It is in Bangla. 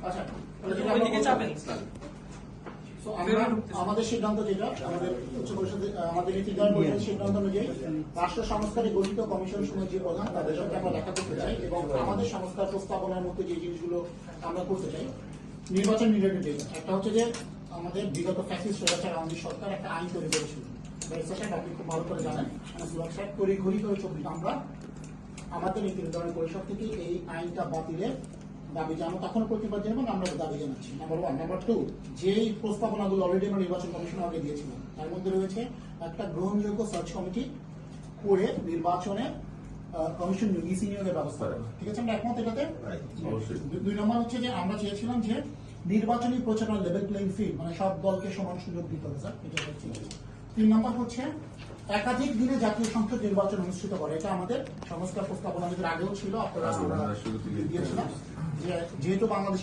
আচ্ছা, আমাদের সিদ্ধান্ত যেটা আমাদের উচ্চ পরিষদে আমাদের নীতি পরিষদের সিদ্ধান্ত অনুযায়ী রাষ্ট্র সংস্কারে গঠিত কমিশন সময় যে প্রধান তাদের সাথে আমরা দেখা করতে চাই এবং আমাদের সংস্কার প্রস্তাবনার মধ্যে যে জিনিসগুলো আমরা করতে চাই নির্বাচন রিলেটেড একটা হচ্ছে যে আমাদের বিগত ফ্যাসিস্ট স্বৈরাচার আওয়ামী সরকার একটা আইন তৈরি করেছিল। আপনি খুব ভালো করে জানেন তড়িঘড়ি করে আমরা আমাদের নীতি নির্ধারণ পরিষদ থেকে এই আইনটা বাতিলের দাবি জানানো তখন প্রতিবাদ জানাবো আমরা দাবি জানাচ্ছি। নাম্বার 1। নাম্বার 2, যেই প্রস্তাবনাগুলো অলরেডি আমরা নির্বাচন কমিশন আগে দিয়েছিলাম তার মধ্যে রয়েছে একটা গ্রহণযোগ্য সার্চ কমিটি করে নির্বাচনে কমিশন ইসি নিয়োগের ব্যবস্থা করা। ঠিক আছে, আমরা একমত এটাতে। 2 নম্বর হচ্ছে যে আমরা চেয়েছিলাম যে নির্বাচনী প্রচারণা লেভেল প্লেইং ফিল্ড মানে সব দলকে সমান সুযোগ দিতে হবে স্যার, এটা হচ্ছে। 3 নম্বর হচ্ছে একাধিক দিনে জাতীয় সংসদ নির্বাচন অনুষ্ঠিত করে। এটা আমাদের সংস্কার প্রস্তাবনা আগেও ছিল, আপনারা দিয়েছিলাম যেহেতু বাংলাদেশ